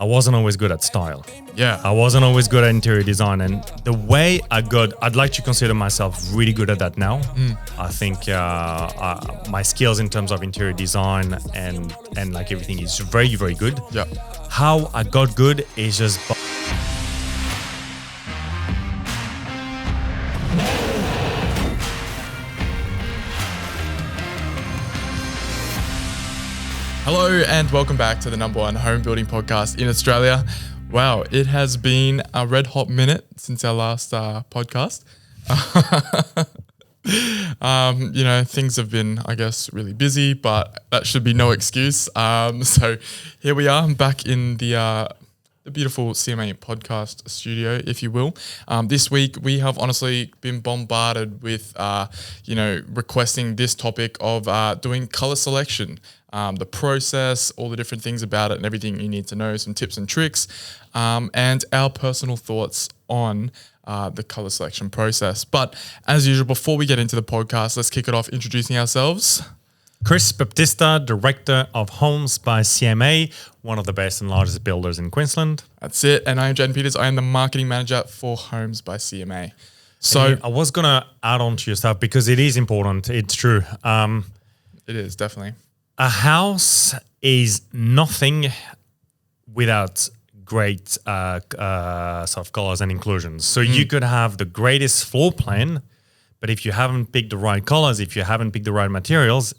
I wasn't always good at style. Yeah. I wasn't always good at interior design. And the way I'd like to consider myself really good at that now. I think my skills in terms of interior design and like everything is very, very good. Yeah. How I got good is just... Hello and welcome back to the #1 home building podcast in Australia. Wow, it has been a red hot minute since our last podcast. Things have been, I guess, really busy, but that should be no excuse. So here we are back in the beautiful CMA podcast studio, if you will. This week we have honestly been bombarded with, requesting this topic of doing color selection. The process, all the different things about it and everything you need to know, some tips and tricks, and our personal thoughts on the color selection process. But as usual, before we get into the podcast, let's kick it off introducing ourselves. Chris Baptista, Director of Homes by CMA, one of the best and largest builders in Queensland. That's it. And I am Jaiden Peters. I am the Marketing Manager for Homes by CMA. So I was going to add on to your stuff because it is important. It's true. It is, definitely. A house is nothing without great sort of colors and inclusions. So you could have the greatest floor plan, but if you haven't picked the right colors, if you haven't picked the right materials,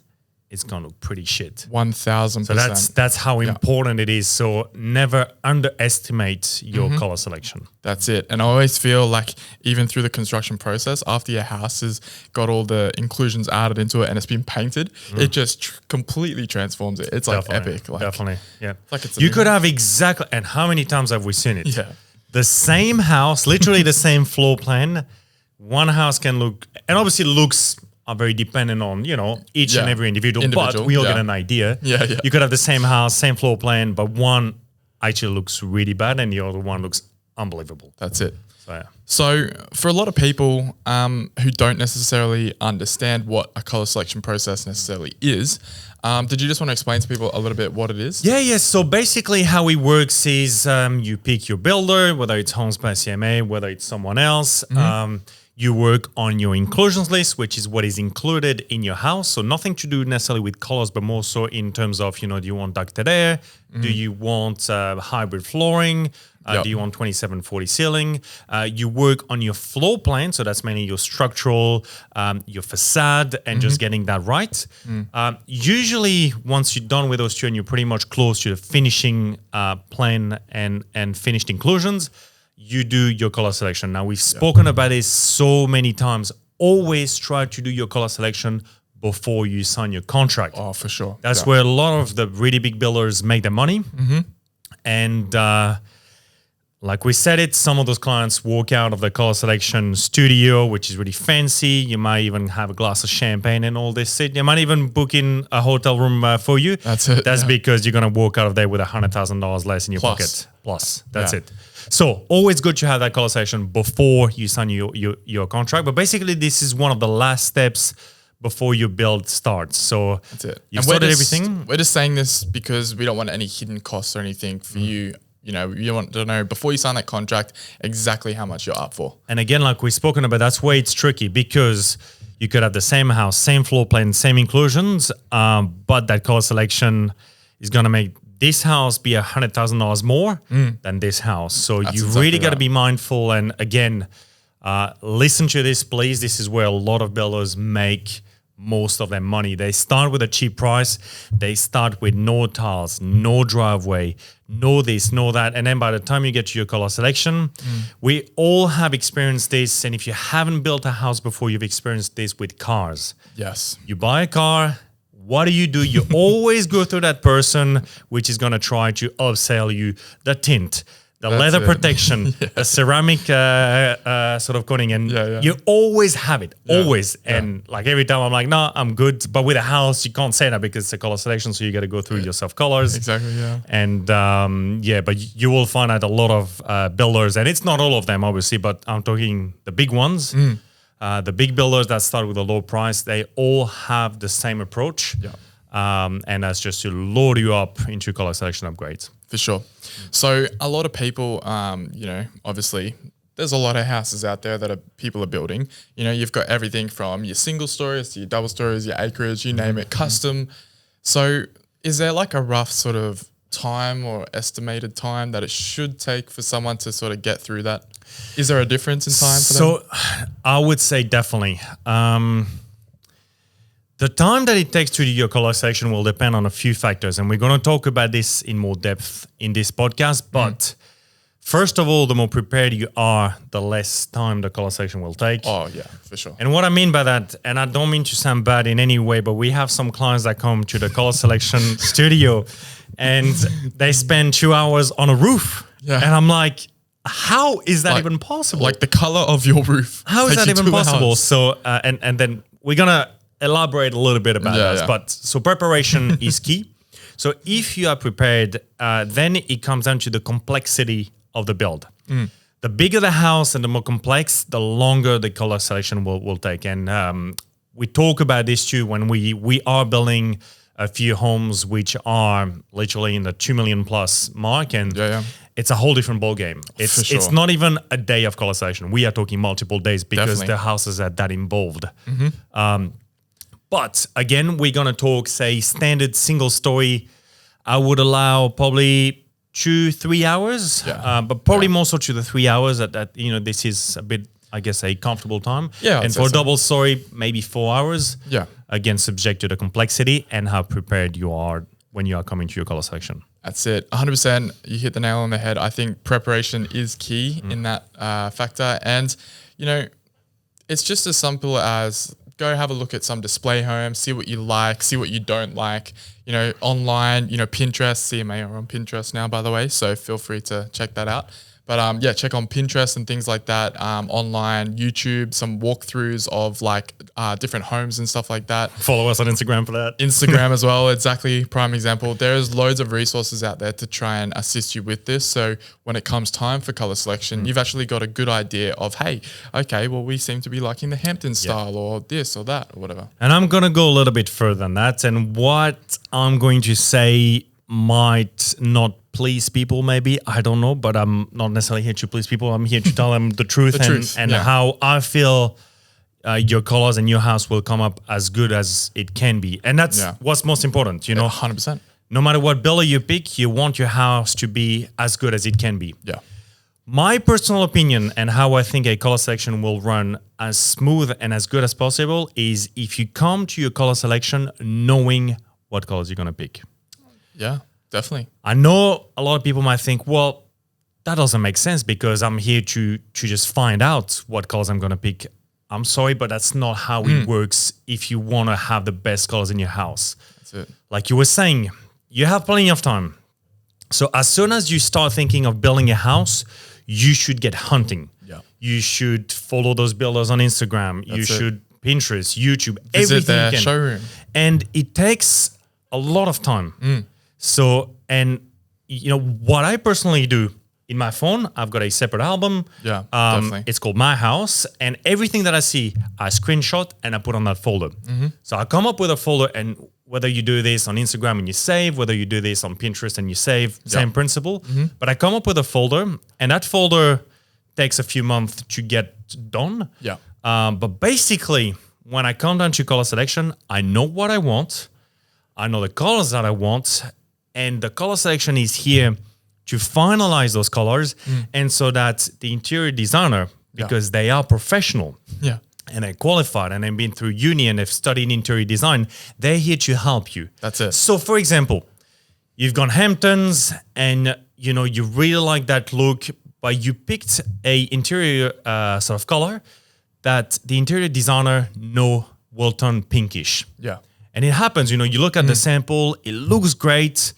it's going to look pretty shit. 1000%. So that's how important it is. So never underestimate your color selection. That's it. And I always feel like even through the construction process, after your house has got all the inclusions added into it and it's been painted, it just completely transforms it. It's like epic. Definitely, yeah. Like it's you could have exactly, and how many times have we seen it? Yeah. The same house, literally the same floor plan. One house can look, and obviously looks are very dependent on, each and every individual, but we all get an idea. Yeah. You could have the same house, same floor plan, but one actually looks really bad and the other one looks unbelievable. That's it. So, yeah. So for a lot of people who don't necessarily understand what a color selection process necessarily is, did you just want to explain to people a little bit what it is? Yeah. So basically how it works is you pick your builder, whether it's Homes by CMA, whether it's someone else. You work on your inclusions list, which is what is included in your house. So nothing to do necessarily with colors, but more so in terms of, do you want ducted air? Do you want hybrid flooring? Do you want 2740 ceiling? You work on your floor plan. So that's mainly your structural, your facade, and just getting that right. Usually, once you're done with those two and you're pretty much close to the finishing plan and finished inclusions, you do your color selection. Now, we've spoken about this so many times. Always try to do your color selection before you sign your contract. Oh, for sure. That's where a lot of the really big builders make their money. And like we said it, some of those clients walk out of the color selection studio, which is really fancy. You might even have a glass of champagne and all this. You might even book in a hotel room for you. That's it. That's because you're going to walk out of there with $100,000 less in your pocket. Plus, that's it. So always good to have that color selection before you sign your contract. But basically, this is one of the last steps before your build starts. So that's it. You've started everything. We're just saying this because we don't want any hidden costs or anything for you. You want to know before you sign that contract exactly how much you're up for. And again, like we've spoken about, that's where it's tricky because you could have the same house, same floor plan, same inclusions, but that color selection is going to make this house be $100,000 more than this house. So that's really got to be mindful. And again, listen to this, please. This is where a lot of builders make most of their money. They start with a cheap price. They start with no tiles, no driveway, no this, no that. And then by the time you get to your color selection, we all have experienced this. And if you haven't built a house before, you've experienced this with cars. Yes. You buy a car. What do? You always go through that person which is going to try to upsell you the tint, the leather protection, the ceramic sort of coating, and you always have it, always. And like every time I'm like, no, I'm good. But with a house, you can't say that because it's a color selection, so you got to go through your self colors. Exactly, yeah. And but you will find out a lot of builders, and it's not all of them, obviously, but I'm talking the big ones. The big builders that start with a low price, they all have the same approach. And that's just to load you up into color selection upgrades. for sure. So a lot of people, obviously there's a lot of houses out there that people are building. You've got everything from your single stories to your double stories, your acreage, you name it, custom. So is there like a rough sort of time or estimated time that it should take for someone to sort of get through that? Is there a difference in time for them? So I would say definitely. The time that it takes to do your color selection will depend on a few factors, and we're going to talk about this in more depth in this podcast. But first of all, the more prepared you are, the less time the color selection will take. Oh, yeah, for sure. And what I mean by that, and I don't mean to sound bad in any way, but we have some clients that come to the color selection studio and they spend 2 hours on a roof. Yeah. And I'm like, how is that even possible? Like the color of your roof. How is takes that you even 2 possible? hours. So, and then we're going to elaborate a little bit about this. Yeah. But so preparation is key. So if you are prepared, then it comes down to the complexity of the build. The bigger the house and the more complex, the longer the color selection will take. And we talk about this too when we are building a few homes which are literally in the 2 million plus mark, and it's a whole different ball game. It's not even a day of color selection. We are talking multiple days because the houses are that involved. But again, we're gonna talk, say, standard single story. I would allow probably 2-3 hours, but probably more so to the 3 hours. That this is a bit, I guess, a comfortable time. Yeah, and for a double story, maybe 4 hours. Yeah. Again, subject to the complexity and how prepared you are when you are coming to your color section. That's it. 100%. You hit the nail on the head. I think preparation is key in that factor. And, it's just as simple as go have a look at some display homes, see what you like, see what you don't like. Online, Pinterest, CMA are on Pinterest now, by the way. So feel free to check that out. But check on Pinterest and things like that. Online, YouTube, some walkthroughs of like different homes and stuff like that. Follow us on Instagram for that. Instagram as well, exactly. Prime example. There's loads of resources out there to try and assist you with this. So when it comes time for color selection, you've actually got a good idea of, hey, okay, well, we seem to be liking the Hampton style or this or that or whatever. And I'm going to go a little bit further than that. And what I'm going to say might not please people, maybe. I don't know, but I'm not necessarily here to please people. I'm here to tell them the truth and how I feel your colors and your house will come up as good as it can be. And that's what's most important, 100%. No matter what builder you pick, you want your house to be as good as it can be. Yeah. My personal opinion and how I think a color selection will run as smooth and as good as possible is if you come to your color selection knowing what colors you're going to pick. Yeah, definitely. I know a lot of people might think, well, that doesn't make sense because I'm here to just find out what colors I'm going to pick. I'm sorry, but that's not how it works if you want to have the best colors in your house. That's it. Like you were saying, you have plenty of time. So as soon as you start thinking of building a house, you should get hunting. Yeah. You should follow those builders on Instagram. You should Pinterest, YouTube, visit everything their you can. showroom. And it takes a lot of time. So, and what I personally do in my phone, I've got a separate album. Yeah, definitely. It's called My House, and everything that I see, I screenshot and I put on that folder. So I come up with a folder, and whether you do this on Instagram and you save, whether you do this on Pinterest and you save, same principle. But I come up with a folder, and that folder takes a few months to get done. Yeah. But basically, when I come down to color selection, I know what I want. I know the colors that I want, and the color selection is here to finalize those colors, and so that the interior designer, because they are professional, and they're qualified, and they've been through uni and they've studied interior design, they're here to help you. That's it. So, for example, you've gone Hamptons, and you really like that look, but you picked a interior sort of color that the interior designer will turn pinkish. Yeah. And it happens, you look at the sample, it looks great,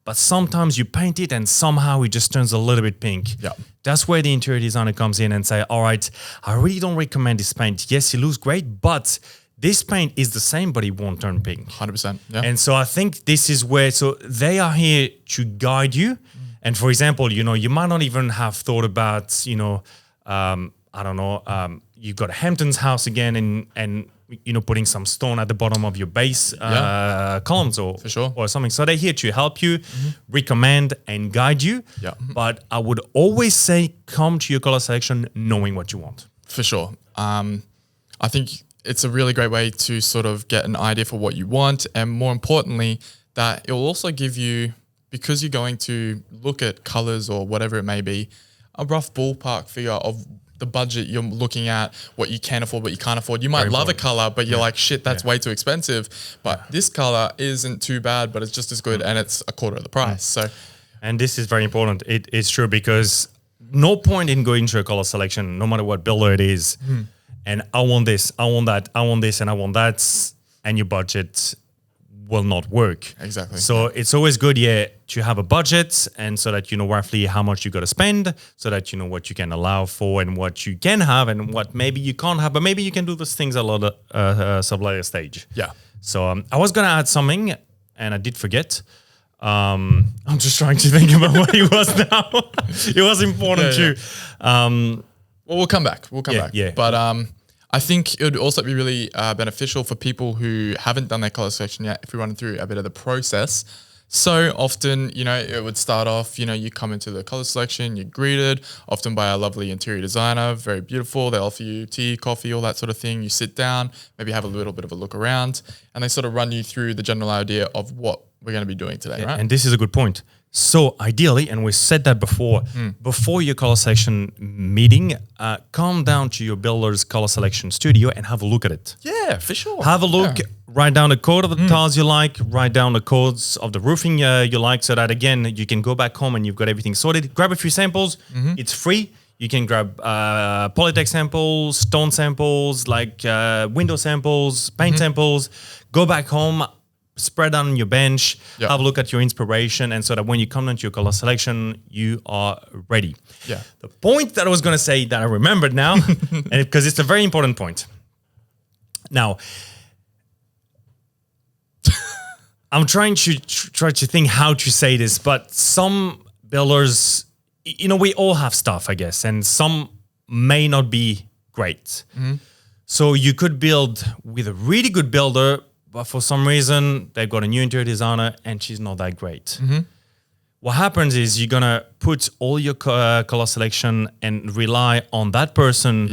but sometimes you paint it and somehow it just turns a little bit pink. Yeah. That's where the interior designer comes in and say, all right, I really don't recommend this paint. Yes, it looks great, but this paint is the same, but it won't turn pink. 100%. Yeah. And so I think this is where, so they are here to guide you. And for example, you might not even have thought about, I don't know, you've got a Hamptons house again and putting some stone at the bottom of your base columns or For sure. or something. So they're here to help you, recommend and guide you. Yeah. But I would always say come to your color selection knowing what you want. For sure. I think it's a really great way to sort of get an idea for what you want. And more importantly, that it will also give you, because you're going to look at colors or whatever it may be, a rough ballpark figure of the budget you're looking at, what you can afford, what you can't afford. You might love a color, but you're like, shit, that's way too expensive. But this color isn't too bad, but it's just as good and it's a quarter of the price. So, And this is very important. It's true because no point in going to a color selection, no matter what builder it is, and I want this, I want that, I want this, and I want that, and your budget will not work. Exactly. So it's always good, to have a budget, and so that you know roughly how much you got to spend, so that you know what you can allow for and what you can have and what maybe you can't have, but maybe you can do those things at a lot of sub later stage. yeah. So I was gonna add something, and I did forget. I'm just trying to think about what it was now. It was important too. Well, we'll come back. We'll come back. Yeah. But I think it would also be really beneficial for people who haven't done their color selection yet if we run through a bit of the process. So often, it would start off, you come into the color selection, you're greeted often by a lovely interior designer, very beautiful. They offer you tea, coffee, all that sort of thing. You sit down, maybe have a little bit of a look around, and they sort of run you through the general idea of what we're going to be doing today, right? And this is a good point. So ideally, and we said that before your color selection meeting, come down to your builder's color selection studio and have a look at it. Yeah, for sure. Have a look, write down the code of the tiles you like, write down the codes of the roofing you like, so that again, you can go back home and you've got everything sorted. Grab a few samples. It's free. You can grab Polytech samples, stone samples, like window samples, paint samples. Go back home, spread on your bench, have a look at your inspiration, and so that when you come into your color selection, you are ready. Yeah. The point that I was going to say that I remembered now, and because it's a very important point. Now, I'm trying to think how to say this, but some builders, we all have stuff, I guess, and some may not be great. So you could build with a really good builder, but for some reason, they've got a new interior designer and she's not that great. What happens is you're going to put all your color selection and rely on that person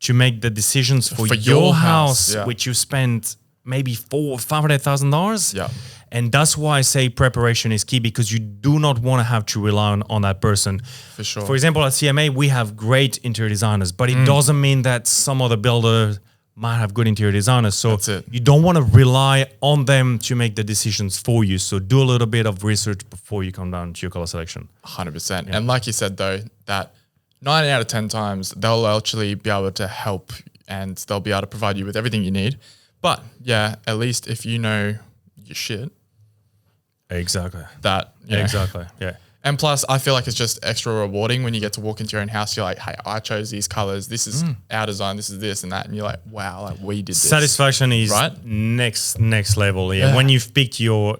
to make the decisions for your house, which you spend maybe $400,000 or $500,000. Yeah. And that's why I say preparation is key, because you do not want to have to rely on that person. For sure. For example, at CMA, we have great interior designers, but it doesn't mean that some other builder might have good interior designers. So you don't want to rely on them to make the decisions for you. So do a little bit of research before you come down to your color selection. 100%. And like you said, though, that 9 out of 10 times, they'll actually be able to help and they'll be able to provide you with everything you need. But yeah, at least if you know your shit. Exactly. That, Exactly. Yeah. And plus, I feel like it's just extra rewarding when you get to walk into your own house. You're like, hey, I chose these colors. This is our design. This is this and that. And you're like, wow, like we did this. Satisfaction is next level. Yeah. When you've picked your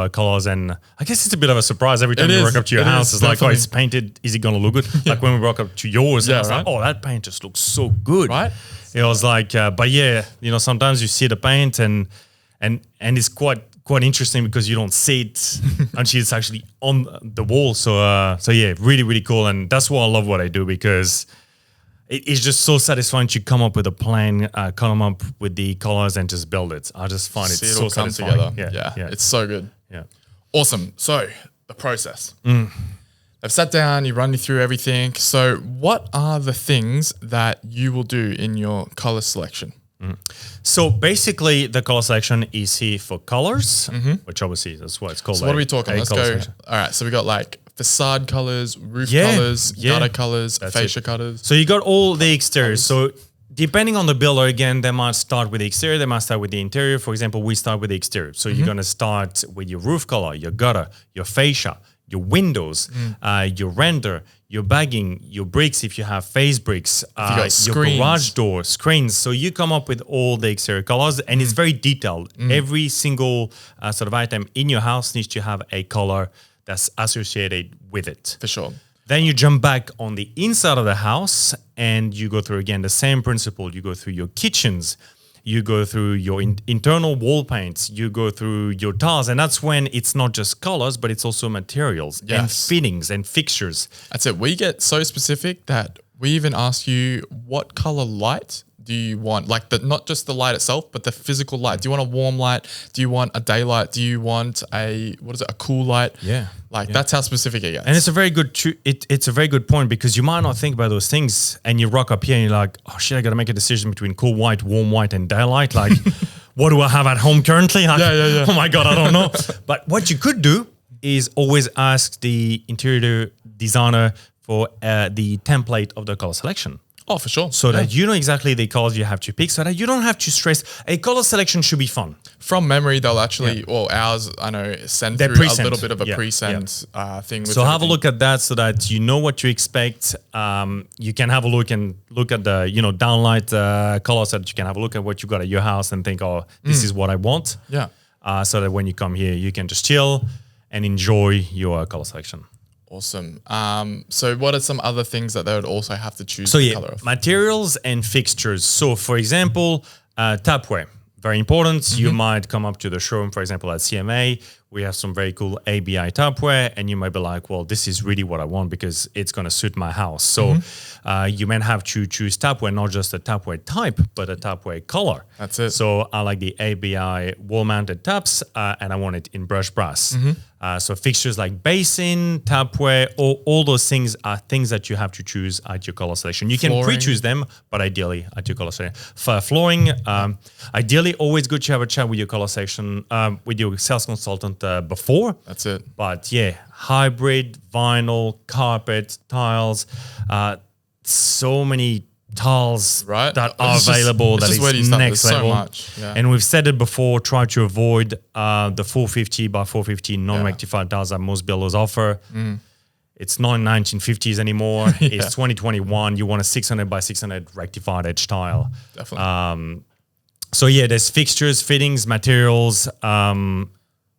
colors, and I guess it's a bit of a surprise every time you walk up to your house. It's like, oh, it's painted. Is it going to look good? Like when we walk up to yours, I was like, oh, that paint just looks so good. Right. It was like, but yeah, sometimes you see the paint and it's quite interesting because you don't see it until it's actually on the wall. So yeah, really, really cool. And that's why I love what I do, because it's just so satisfying to come up with a plan, come up with the colors and just build it. I just find it so satisfying. Yeah. It's so good. Yeah. Awesome. So the process. I've sat down, you run me through everything. So what are the things that you will do in your color selection? So basically, the color selection is here for colors, which obviously that's what it's called. So what are we talking? Let's go. Selection. All right. So we got like facade colors, roof colors, gutter colors, fascia colors. So you got all the exteriors. So depending on the builder, again, they might start with the exterior, they might start with the interior. For example, we start with the exterior. So you're going to start with your roof color, your gutter, your fascia, your windows, your render, your bagging, your bricks if you have face bricks, your garage door, screens. So you come up with all the exterior colors, and it's very detailed. Every single sort of item in your house needs to have a color that's associated with it. For sure. Then you jump back on the inside of the house and you go through again the same principle. You go through your kitchens, you go through your internal wall paints, you go through your tiles, and that's when it's not just colors, but it's also materials and Yes. fittings and fixtures. That's it. We get so specific that we even ask you, what color light do you want? Like not just the light itself, but the physical light. Do you want a warm light? Do you want a daylight? Do you want a cool light? Yeah. That's how specific it gets. And it's a very good it's a very good point, because you might not think about those things, and you rock up here and you're like, oh shit, I got to make a decision between cool white, warm white, and daylight. Like, what do I have at home currently? Like, Yeah. Oh my God, I don't know. But what you could do is always ask the interior designer for the template of the color selection. Oh, for sure. So that you know exactly the colors you have to pick, so that you don't have to stress. A color selection should be fun. From memory, they'll actually, well, ours, I know, send They're through pre-sent. a little bit of a Yeah, pre-send thing. With So have a everything. look at that, so that you know what to expect. You can have a look at the downlight colors, so that you can have a look at what you got at your house and think, oh, this is what I want. Yeah. So that when you come here, you can just chill and enjoy your color selection. Awesome. So what are some other things that they would also have to choose So the yeah, color of? materials and fixtures. So for example, tapware, very important. You might come up to the showroom, for example, at CMA. We have some very cool ABI tapware, and you might be like, well, this is really what I want because it's going to suit my house. So you may have to choose tapware, not just a tapware type, but a tapware color. That's it. So I like the ABI wall-mounted taps, and I want it in brushed brass. So fixtures like basin, tapware, all those things are things that you have to choose at your color selection. You can Flooring. pre-choose them, but ideally at your color selection. For flooring, ideally always good to have a chat with your color section, with your sales consultant before. That's it. But yeah, hybrid, vinyl, carpet, tiles, so many tiles Right. that are It's just- available it's that just where do you is start? next There's so level. much, yeah. And we've said it before, try to avoid the 450 by 450 non-rectified tiles that most builders offer. It's not 1950s anymore. It's 2021. You want a 600 by 600 rectified edge tile. Definitely. So yeah, there's fixtures, fittings, materials.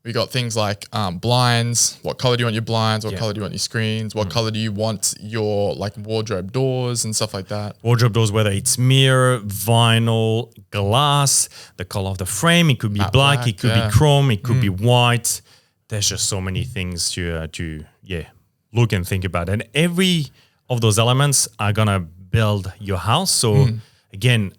We got things like blinds. What color do you want your blinds? What color do you want your screens? What color do you want your wardrobe doors and stuff like that? Wardrobe doors, whether it's mirror, vinyl, glass, the color of the frame. It could be Matte black, it could yeah. be chrome, it could be white. There's just so many things to look and think about. And every of those elements are gonna build your house. So again,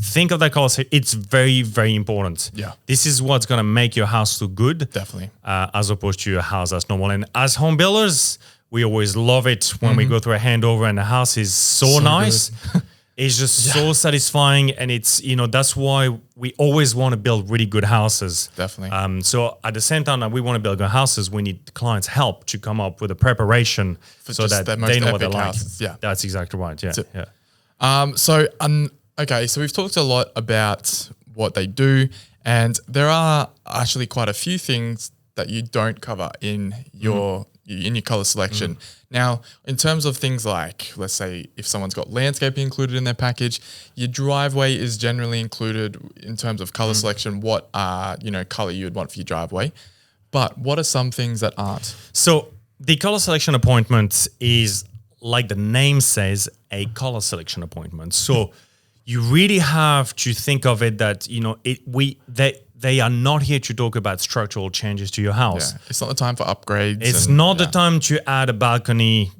think of that color. It's very, very important. Yeah. This is what's gonna make your house look good. Definitely. As opposed to a house that's normal. And as home builders, we always love it when we go through a handover and the house is so nice. It's just so satisfying, and it's that's why we always want to build really good houses. Definitely. So at the same time that we want to build good houses, we need clients' help to come up with a preparation so just that their most they know what they epic like. houses. Yeah. That's exactly right. Yeah, it. yeah. Okay, so we've talked a lot about what they do, and there are actually quite a few things that you don't cover in your color selection. Now, in terms of things like, let's say, if someone's got landscaping included in their package, your driveway is generally included in terms of color selection. What color you would want for your driveway, but what are some things that aren't? So the color selection appointment is, like the name says, a color selection appointment. So you really have to think of it that they are not here to talk about structural changes to your house. Yeah, it's not the time for upgrades. It's not the time to add a balcony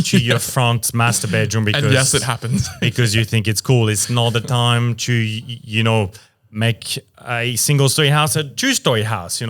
to your front master bedroom because And yes, it happens. because you think it's cool. It's not the time to make a single-story house a two-story house.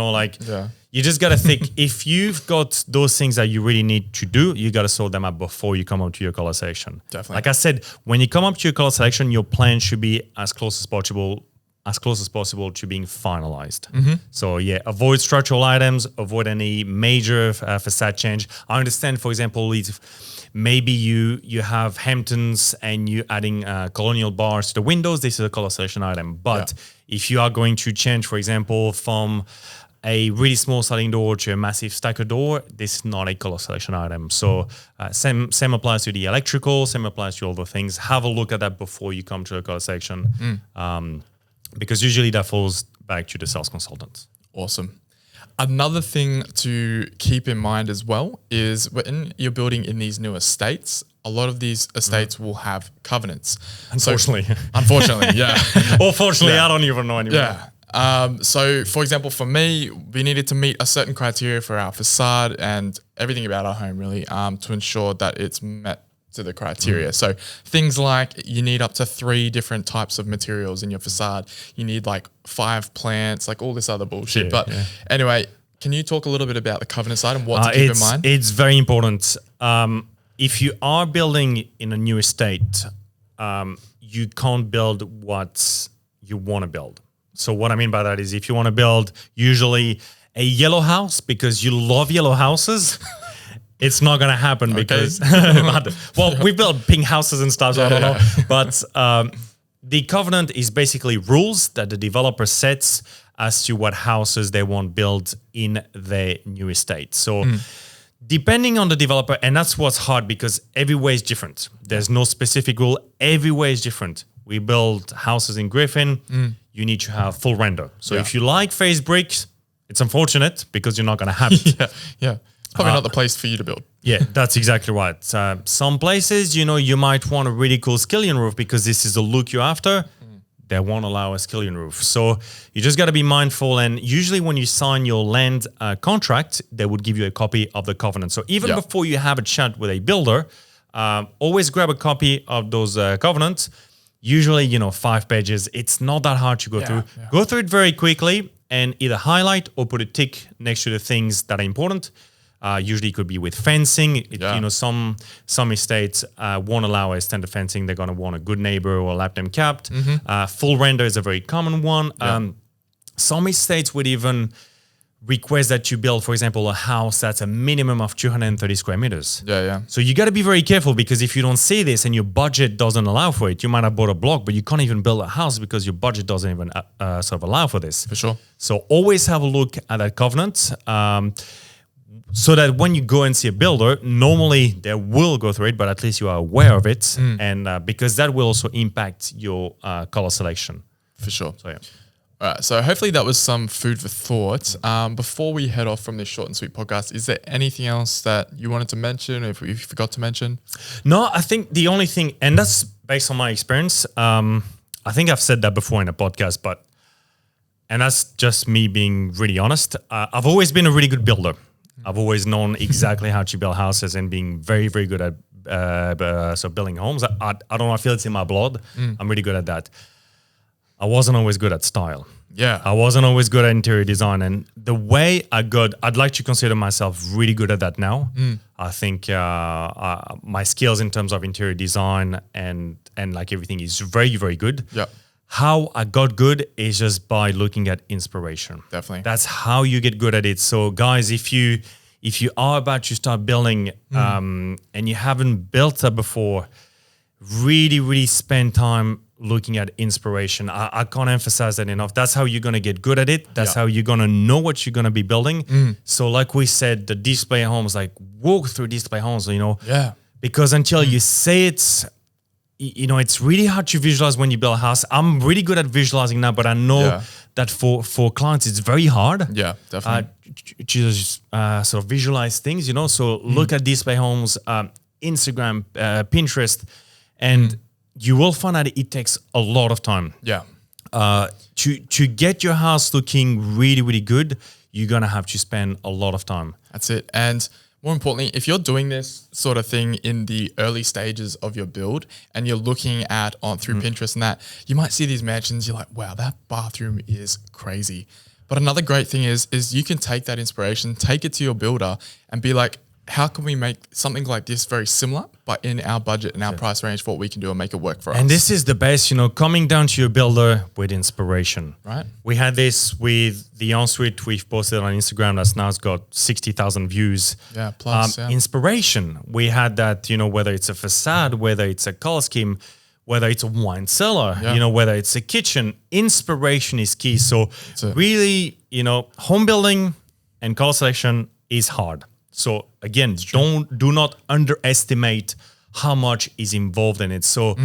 You just got to think, if you've got those things that you really need to do, you got to sort them out before you come up to your color selection. Definitely. Like I said, when you come up to your color selection, your plan should be as close as possible to being finalized. So yeah, avoid structural items, avoid any major facade change. I understand, for example, if maybe you have Hamptons and you're adding colonial bars to the windows, this is a color selection item. But if you are going to change, for example, from a really small sliding door to a massive stacker door, this is not a color selection item. So same applies to the electrical, same applies to all the things. Have a look at that before you come to the color section. Because usually that falls back to the sales consultant. Awesome. Another thing to keep in mind as well is when you're building in these new estates, a lot of these estates will have covenants. Unfortunately. Unfortunately, yeah. Or fortunately, I don't even know anymore. Yeah. So, for example, for me, we needed to meet a certain criteria for our facade and everything about our home, really, to ensure that it's met to the criteria. So, things like you need up to 3 different types of materials in your facade. You need like 5 plants, like all this other bullshit. But anyway, can you talk a little bit about the covenant side and what to keep in mind? It's very important. If you are building in a new estate, you can't build what you want to build. So what I mean by that is if you want to build usually a yellow house because you love yellow houses, it's not going to happen because, well, we build pink houses and stuff, so I don't know. But the covenant is basically rules that the developer sets as to what houses they want built in their new estate. So depending on the developer, and that's what's hard because every way is different. There's no specific rule. Every way is different. We build houses in Griffin. You need to have full render. So if you like face bricks, it's unfortunate because you're not going to have it. It's probably not the place for you to build. Yeah, that's exactly right. Some places, you might want a really cool skillion roof because this is the look you're after. They won't allow a skillion roof. So you just got to be mindful. And usually when you sign your land contract, they would give you a copy of the covenant. So even before you have a chat with a builder, always grab a copy of those covenants. Usually, 5 pages. It's not that hard to go through. Go through it very quickly and either highlight or put a tick next to the things that are important. Usually it could be with fencing. Some estates won't allow a standard fencing. They're going to want a good neighbor or lap them capped. Full render is a very common one. Some estates would even request that you build, for example, a house that's a minimum of 230 square meters. So you got to be very careful because if you don't see this and your budget doesn't allow for it, you might have bought a block, but you can't even build a house because your budget doesn't even sort of allow for this. For sure. So always have a look at that covenant. So that when you go and see a builder, normally they will go through it, but at least you are aware of it. And because that will also impact your color selection. For sure. So, yeah. All right. So hopefully that was some food for thought. Before we head off from this short and sweet podcast, is there anything else that you wanted to mention or if you forgot to mention? No, I think the only thing, and that's based on my experience. I think I've said that before in a podcast, and that's just me being really honest. I've always been a really good builder. I've always known exactly how to build houses and being very, very good at building homes. I don't know, I feel it's in my blood. I'm really good at that. I wasn't always good at style. I wasn't always good at interior design. And the way I'd like to consider myself really good at that now. I think my skills in terms of interior design and like everything is very, very good. How I got good is just by looking at inspiration. Definitely. That's how you get good at it. So guys, if you are about to start building and you haven't built that before, really, really spend time looking at inspiration. I can't emphasize that enough. That's how you're going to get good at it. That's how you're going to know what you're going to be building. So like we said, the display homes, like walk through display homes, because until you say it, it's really hard to visualize when you build a house. I'm really good at visualizing now, but I know that for clients, it's very hard. Definitely. To just sort of visualize things, So look at display homes, Instagram, Pinterest, and you will find that it takes a lot of time. To get your house looking really, really good, you're going to have to spend a lot of time. That's it. And more importantly, if you're doing this sort of thing in the early stages of your build and you're looking at through Pinterest and that, you might see these mansions, you're like, wow, that bathroom is crazy. But another great thing is you can take that inspiration, take it to your builder and be like, how can we make something like this very similar, but in our budget and our price range for what we can do and make it work for us? And this is the best, coming down to your builder with inspiration. Right. We had this with the ensuite we've posted on Instagram that's now got 60,000 views. Plus. Inspiration. We had that, whether it's a facade, whether it's a color scheme, whether it's a wine cellar, whether it's a kitchen, inspiration is key. So really, home building and color selection is hard. So again, do not underestimate how much is involved in it. So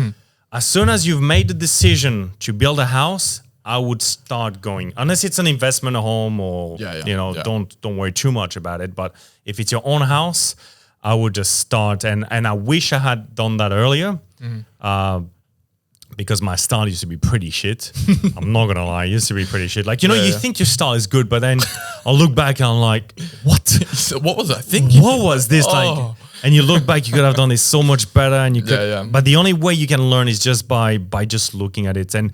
as soon as you've made the decision to build a house, I would start going, unless it's an investment home or, don't worry too much about it. But if it's your own house, I would just start. And I wish I had done that earlier. Because my style used to be pretty shit. I'm not gonna lie, it used to be pretty shit. Like, you think your style is good, but then I look back and I'm like, what? So what was I thinking? What was this like? And you look back, you could have done this so much better, and you could. But the only way you can learn is just by just looking at it, and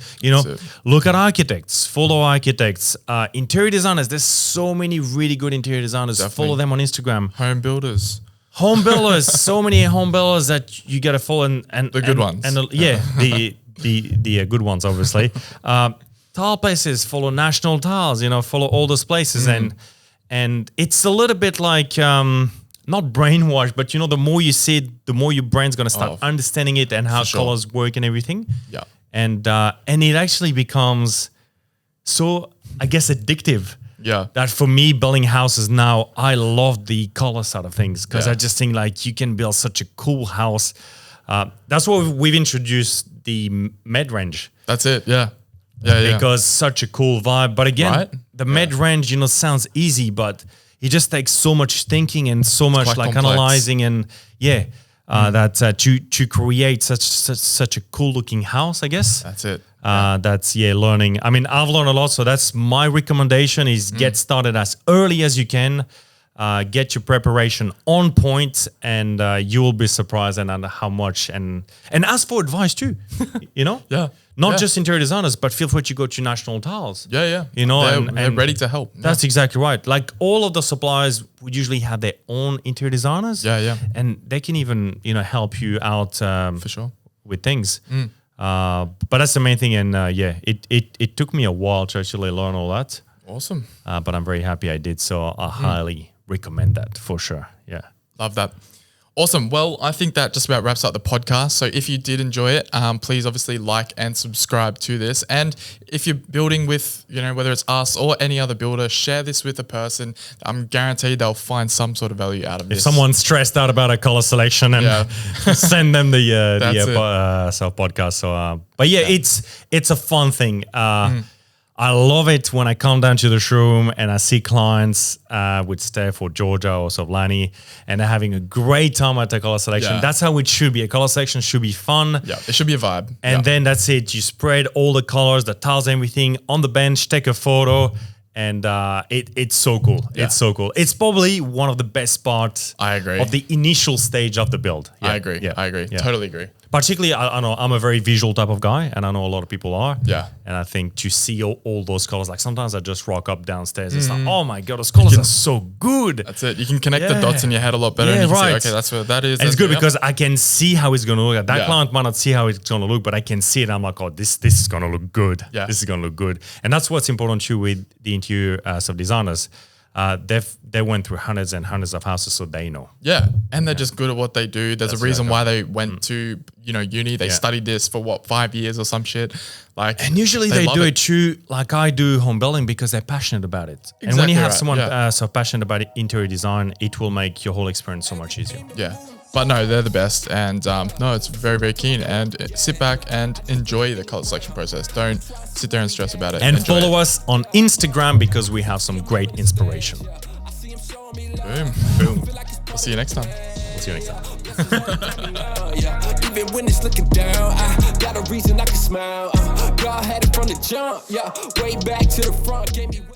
look at architects, follow architects, interior designers. There's so many really good interior designers. Definitely. Follow them on Instagram. Home builders, So many home builders that you gotta follow, and the good ones, and the good ones, obviously. Tile places, follow National Tiles. Follow all those places, and it's a little bit like not brainwash, but the more you see it, the more your brain's gonna start understanding it and how colors work and everything. Yeah, and it actually becomes so, I guess, addictive. Yeah. That for me, building houses now, I love the color side of things because I just think like you can build such a cool house. That's why we've introduced the mid-range. That's it. Yeah. Because such a cool vibe. But again, the mid-range, sounds easy, but it just takes so much thinking and so much like complex. Analyzing and that to create such a cool looking house, I guess. That's it. That's learning. I mean, I've learned a lot, so that's my recommendation: is get started as early as you can. Get your preparation on point, and you will be surprised at how much. And ask for advice too. Not just interior designers, but feel free to go to National Tiles. Yeah. They're ready to help. That's exactly right. Like all of the suppliers would usually have their own interior designers. Yeah. And they can even help you out for sure with things. But that's the main thing, and it took me a while to actually learn all that. Awesome. But I'm very happy I did, so I highly recommend that for sure. Yeah. Love that. Awesome. Well, I think that just about wraps up the podcast. So if you did enjoy it, please obviously like and subscribe to this. And if you're building with, whether it's us or any other builder, share this with a person. I'm guaranteed they'll find some sort of value out of this. If someone's stressed out about a color selection, and send them the podcast. So, but it's a fun thing. I love it when I come down to the showroom and I see clients with Steph or Georgia or Sovlani, and they're having a great time at the color selection. Yeah. That's how it should be. A color selection should be fun. Yeah, it should be a vibe. And then that's it. You spread all the colors, the tiles, everything on the bench, take a photo, and it's so cool. Yeah. It's so cool. It's probably one of the best parts I agree. of the initial stage of the build. Yeah. I agree. Yeah. Totally agree. Particularly, I know I'm a very visual type of guy, and I know a lot of people are. Yeah. And I think to see all those colors, like sometimes I just rock up downstairs. It's like, oh my God, those colors are so good. That's it. You can connect the dots in your head a lot better. Yeah, and you can right. say, okay, that's what that is. And it's good because I can see how it's going to look. That Yeah. client might not see how it's going to look, but I can see it. I'm like, oh, this is going to look good. Yeah. This is going to look good. And that's what's important too with the interior designers. They went through hundreds and hundreds of houses, so they know. Yeah, and they're just good at what they do. There's a reason why they went to uni. They studied this for 5 years or some shit. And usually they do it too, like I do home building, because they're passionate about it. Exactly, and when you have right. someone so passionate about interior design, it will make your whole experience so much easier. Yeah. But no, they're the best. And no, it's very, very keen. And sit back and enjoy the color selection process. Don't sit there and stress about it. And follow us on Instagram because we have some great inspiration. Boom. We'll see you next time. Even when it's looking down, I got a reason I can smile. God had it from the jump, way back to the front, gave me